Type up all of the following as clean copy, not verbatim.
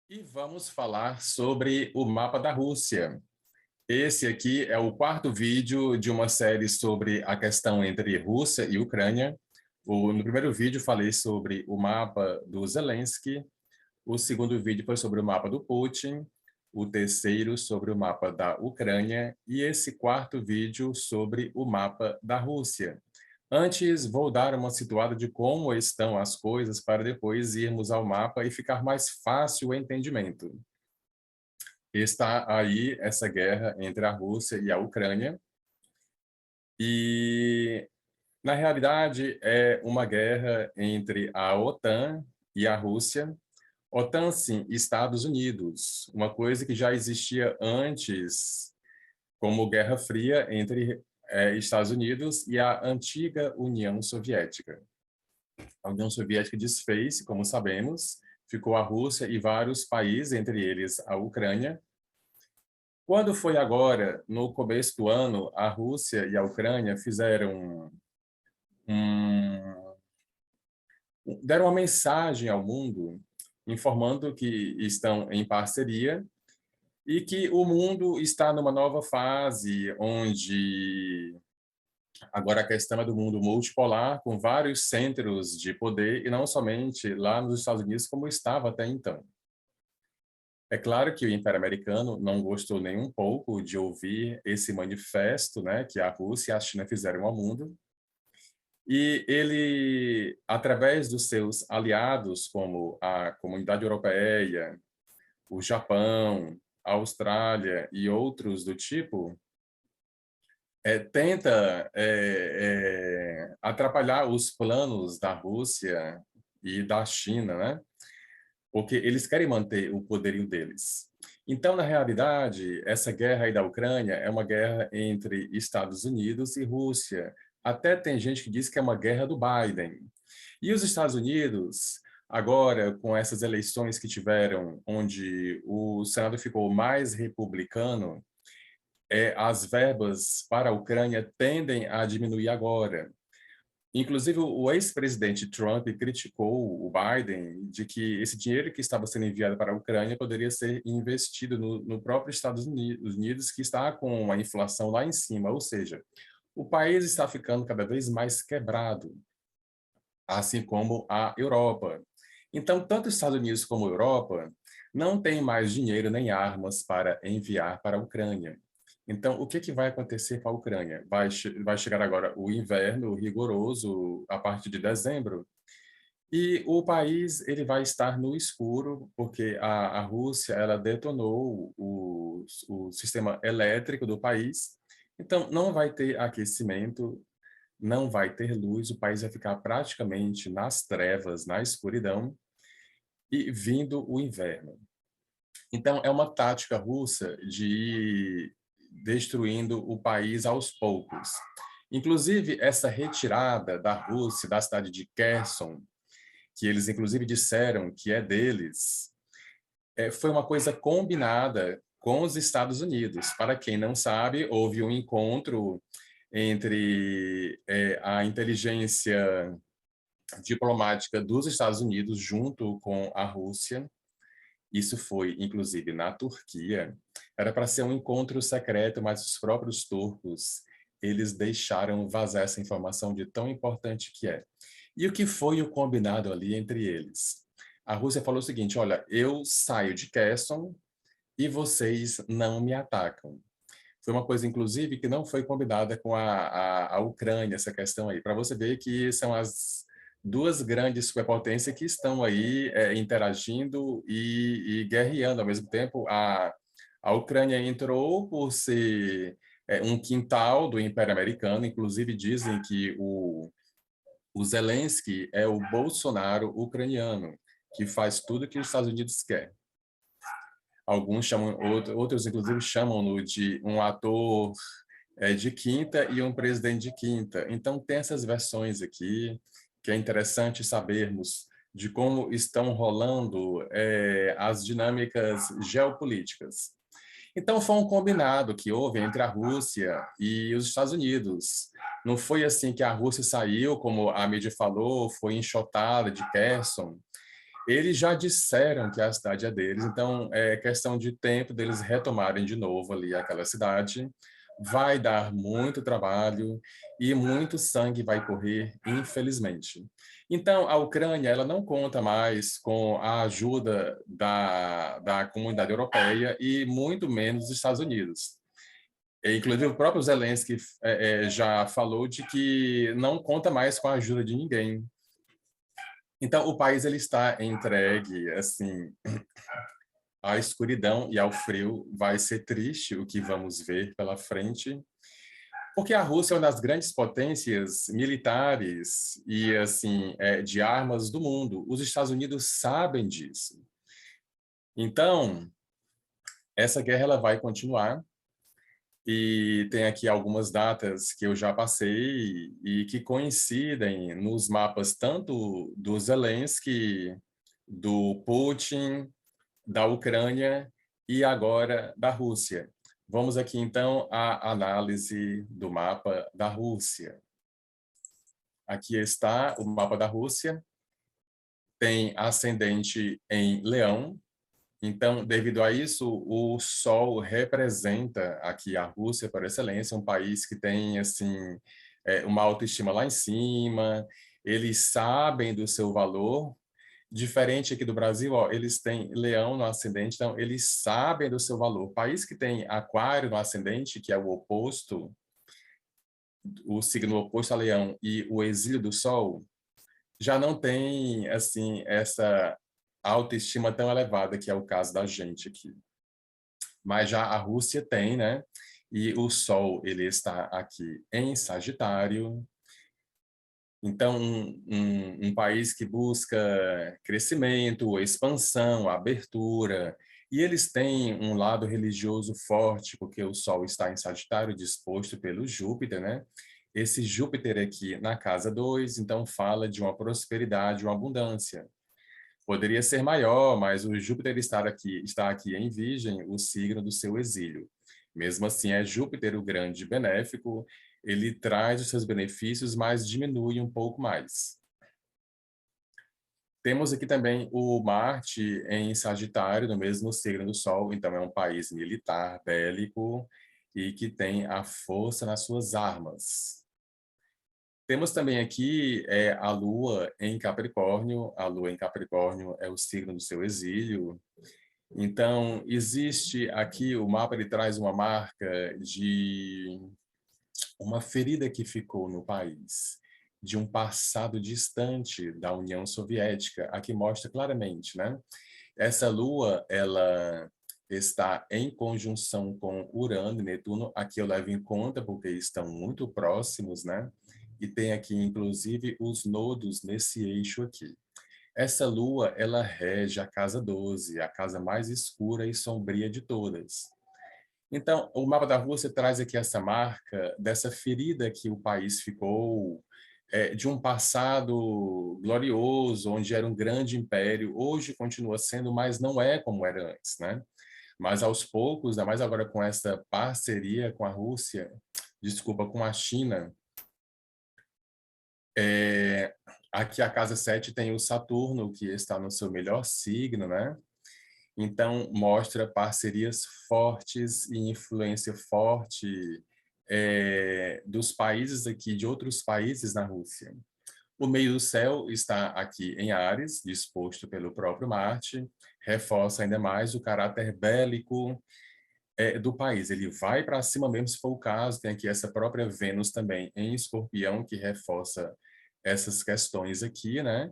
E vamos falar sobre o mapa da Rússia. Esse aqui é o quarto vídeo de uma série sobre a questão entre Rússia e Ucrânia. No primeiro vídeo falei sobre o mapa do Zelensky, o segundo vídeo foi sobre o mapa do Putin, o terceiro sobre o mapa da Ucrânia e esse quarto vídeo sobre o mapa da Rússia. Antes, vou dar uma situada de como estão as coisas para depois irmos ao mapa e ficar mais fácil o entendimento. Está aí essa guerra entre a Rússia e a Ucrânia e, na realidade, é uma guerra entre a OTAN e a Rússia. OTAN, sim, Estados Unidos, uma coisa que já existia antes, como Guerra Fria entre Estados Unidos e a antiga União Soviética. A União Soviética desfez, como sabemos, ficou a Rússia e vários países, entre eles a Ucrânia. Quando foi agora, no começo do ano, a Rússia e a Ucrânia deram uma mensagem ao mundo informando que estão em parceria e que o mundo está numa nova fase onde agora a questão é do mundo multipolar, com vários centros de poder, e não somente lá nos Estados Unidos, como estava até então. É claro que o Império Americano não gostou nem um pouco de ouvir esse manifesto, né, que a Rússia e a China fizeram ao mundo, e ele, através dos seus aliados, como a Comunidade Europeia, o Japão, a Austrália e outros do tipo, tenta atrapalhar os planos da Rússia e da China, né? Porque eles querem manter o poderio deles. Então, na realidade, essa guerra aí da Ucrânia é uma guerra entre Estados Unidos e Rússia. Até tem gente que diz que é uma guerra do Biden. E os Estados Unidos, agora, com essas eleições que tiveram, onde o Senado ficou mais republicano, as verbas para a Ucrânia tendem a diminuir agora. Inclusive, o ex-presidente Trump criticou o Biden de que esse dinheiro que estava sendo enviado para a Ucrânia poderia ser investido no próprio Estados Unidos, que está com a inflação lá em cima. Ou seja, o país está ficando cada vez mais quebrado, assim como a Europa. Então, tanto os Estados Unidos como a Europa não têm mais dinheiro nem armas para enviar para a Ucrânia. Então, o que vai acontecer com a Ucrânia? Vai chegar agora o inverno rigoroso a partir de dezembro, e o país ele vai estar no escuro, porque a Rússia ela detonou o sistema elétrico do país, então não vai ter aquecimento, não vai ter luz, o país vai ficar praticamente nas trevas, na escuridão, e vindo o inverno. Então, é uma tática russa de ir destruindo o país aos poucos. Inclusive, essa retirada da Rússia, da cidade de Kherson, que eles inclusive disseram que é deles, foi uma coisa combinada com os Estados Unidos. Para quem não sabe, houve um encontro entre a inteligência diplomática dos Estados Unidos junto com a Rússia. Isso foi, inclusive, na Turquia. Era para ser um encontro secreto, mas os próprios turcos, eles deixaram vazar essa informação de tão importante que é. E o que foi o combinado ali entre eles? A Rússia falou o seguinte, olha, eu saio de Kherson e vocês não me atacam. Foi uma coisa, inclusive, que não foi combinada com a Ucrânia, essa questão aí, para você ver que são as duas grandes superpotências que estão aí interagindo e guerreando ao mesmo tempo. A Ucrânia entrou por ser um quintal do Império Americano, inclusive dizem que o Zelensky é o Bolsonaro ucraniano, que faz tudo que os Estados Unidos quer. Alguns chamam, outros inclusive chamam-no de um ator de quinta e um presidente de quinta. Então tem essas versões aqui, que é interessante sabermos de como estão rolando as dinâmicas geopolíticas. Então foi um combinado que houve entre a Rússia e os Estados Unidos. Não foi assim que a Rússia saiu, como a mídia falou, foi enxotada de Kherson, Eles já disseram que a cidade é deles, então é questão de tempo deles retomarem de novo ali aquela cidade. Vai dar muito trabalho e muito sangue vai correr, infelizmente. Então, a Ucrânia ela não conta mais com a ajuda da comunidade europeia e muito menos dos Estados Unidos. Inclusive, o próprio Zelensky já falou de que não conta mais com a ajuda de ninguém. Então, o país ele está entregue, assim, à escuridão e ao frio. Vai ser triste o que vamos ver pela frente, porque a Rússia é uma das grandes potências militares e, assim, de armas do mundo. Os Estados Unidos sabem disso. Então, essa guerra ela vai continuar. E tem aqui algumas datas que eu já passei e que coincidem nos mapas tanto do Zelensky, do Putin, da Ucrânia e agora da Rússia. Vamos aqui então à análise do mapa da Rússia. Aqui está o mapa da Rússia. Tem ascendente em Leão. Então, devido a isso, o Sol representa aqui a Rússia por excelência, um país que tem assim uma autoestima lá em cima. Eles sabem do seu valor. Diferente aqui do Brasil, ó, eles têm Leão no ascendente, então eles sabem do seu valor. País que tem Aquário no ascendente, que é o oposto, o signo oposto a Leão e o exílio do Sol, já não tem assim essa autoestima tão elevada que é o caso da gente aqui. Mas já a Rússia tem, né? E o Sol ele está aqui em Sagitário. Então, um país que busca crescimento, expansão, abertura, e eles têm um lado religioso forte, porque o Sol está em Sagitário, disposto pelo Júpiter, né? Esse Júpiter aqui na casa 2, então fala de uma prosperidade, uma abundância. Poderia ser maior, mas o Júpiter está aqui em Virgem, o signo do seu exílio. Mesmo assim, é Júpiter o grande benéfico, ele traz os seus benefícios, mas diminui um pouco mais. Temos aqui também o Marte em Sagitário, no mesmo signo do Sol, então é um país militar, bélico, e que tem a força nas suas armas. Temos também aqui a Lua em Capricórnio. A Lua em Capricórnio é o signo do seu exílio. Então, existe aqui, o mapa ele traz uma marca de uma ferida que ficou no país, de um passado distante da União Soviética. Aqui mostra claramente, né? Essa Lua, ela está em conjunção com Urano e Netuno. Aqui eu levo em conta porque estão muito próximos, né? E tem aqui, inclusive, os nodos nesse eixo aqui. Essa lua, ela rege a casa 12, a casa mais escura e sombria de todas. Então, o mapa da Rússia traz aqui essa marca dessa ferida que o país ficou, de um passado glorioso, onde era um grande império. Hoje continua sendo, mas não é como era antes, né? Mas aos poucos, ainda mais agora com essa parceria com a Rússia, desculpa, com a China, é, aqui a casa 7 tem o Saturno, que está no seu melhor signo, né? Então, mostra parcerias fortes e influência forte dos países aqui, de outros países na Rússia. O meio do céu está aqui em Áries, disposto pelo próprio Marte, reforça ainda mais o caráter bélico do país. Ele vai para cima mesmo se for o caso. Tem aqui essa própria Vênus também em Escorpião, que reforça essas questões aqui, né?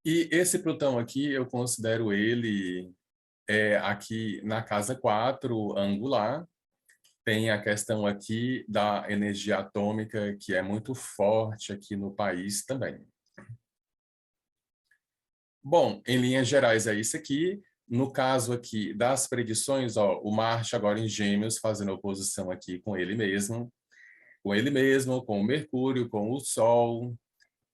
E esse Plutão aqui, eu considero ele aqui na casa 4 angular. Tem a questão aqui da energia atômica, que é muito forte aqui no país também. Bom, em linhas gerais é isso aqui. No caso aqui das predições, ó, o Marte agora em Gêmeos fazendo oposição aqui com ele mesmo, com o Mercúrio, com o Sol,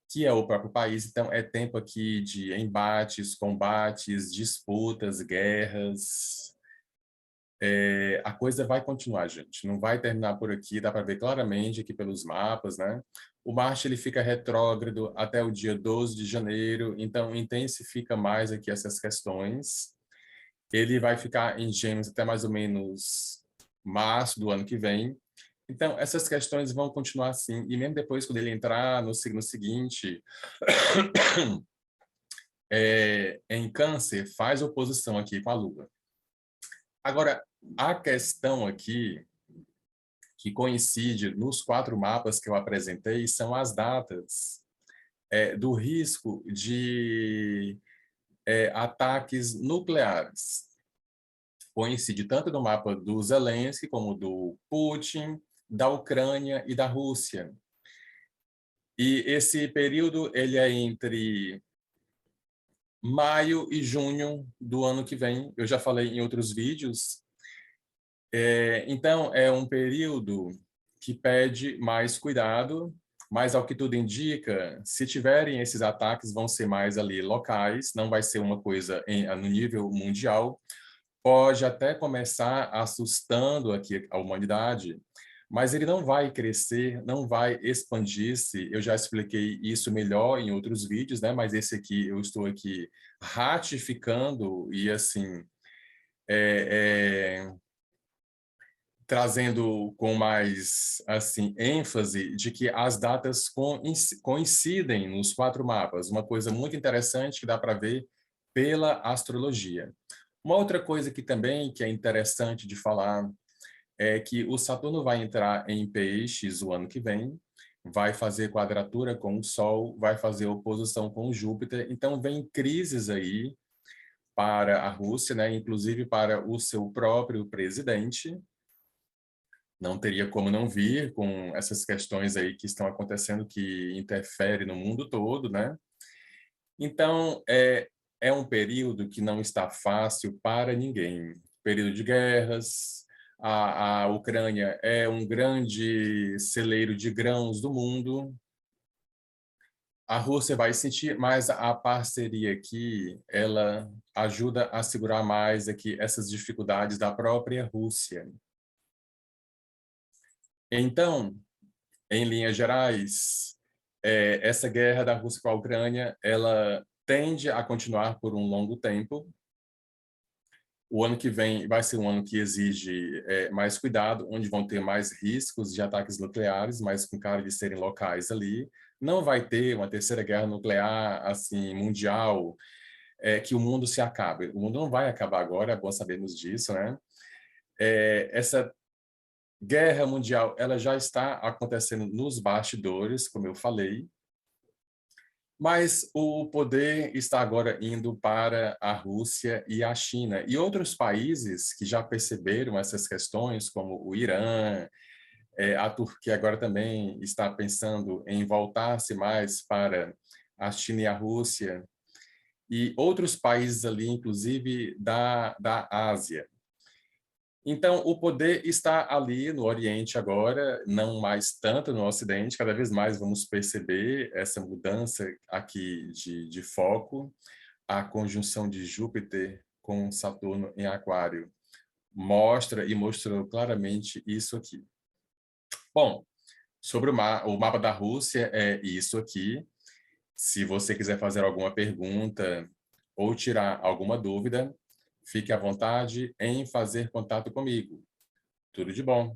que é o próprio país. Então, é tempo aqui de embates, combates, disputas, guerras. a coisa vai continuar, gente. Não vai terminar por aqui, dá para ver claramente aqui pelos mapas, né? O Marte ele fica retrógrado até o dia 12 de janeiro, então intensifica mais aqui essas questões. Ele vai ficar em Gêmeos até mais ou menos março do ano que vem. Então, essas questões vão continuar assim. E mesmo depois, quando ele entrar no signo seguinte, em Câncer, faz oposição aqui com a Lua. Agora, a questão aqui, que coincide nos 4 mapas que eu apresentei, são as datas do risco de ataques nucleares. Coincide tanto no mapa do Zelensky como do Putin, da Ucrânia e da Rússia. E esse período ele é entre maio e junho do ano que vem. Eu já falei em outros vídeos. Então, é um período que pede mais cuidado, mas ao que tudo indica, se tiverem esses ataques, vão ser mais ali locais, não vai ser uma coisa no nível mundial. Pode até começar assustando aqui a humanidade, mas ele não vai crescer, não vai expandir-se. Eu já expliquei isso melhor em outros vídeos, né? Mas esse aqui eu estou aqui ratificando e assim trazendo com mais assim ênfase de que as datas coincidem nos 4 mapas. Uma coisa muito interessante que dá para ver pela astrologia. Uma outra coisa que também que é interessante de falar é que o Saturno vai entrar em Peixes o ano que vem, vai fazer quadratura com o Sol, vai fazer oposição com o Júpiter, então vem crises aí para a Rússia, né, inclusive para o seu próprio presidente. Não teria como não vir com essas questões aí que estão acontecendo que interferem no mundo todo, né? Então, é um período que não está fácil para ninguém. Período de guerras, a Ucrânia é um grande celeiro de grãos do mundo. A Rússia vai sentir, mas a parceria aqui, ela ajuda a segurar mais aqui essas dificuldades da própria Rússia. Então, em linhas gerais, essa guerra da Rússia com a Ucrânia, ela tende a continuar por um longo tempo. O ano que vem vai ser um ano que exige mais cuidado, onde vão ter mais riscos de ataques nucleares, mas com cara de serem locais ali. Não vai ter uma terceira guerra nuclear assim mundial, que o mundo se acabe. O mundo não vai acabar agora, é bom sabermos disso, né? Essa guerra mundial, ela já está acontecendo nos bastidores, como eu falei, mas o poder está agora indo para a Rússia e a China. E outros países que já perceberam essas questões, como o Irã, a Turquia agora também está pensando em voltar-se mais para a China e a Rússia, e outros países ali, inclusive da Ásia. Então, o poder está ali no Oriente agora, não mais tanto no Ocidente, cada vez mais vamos perceber essa mudança aqui de foco, a conjunção de Júpiter com Saturno em Aquário mostra e mostrou claramente isso aqui. Bom, sobre o mapa da Rússia é isso aqui. Se você quiser fazer alguma pergunta ou tirar alguma dúvida, fique à vontade em fazer contato comigo. Tudo de bom.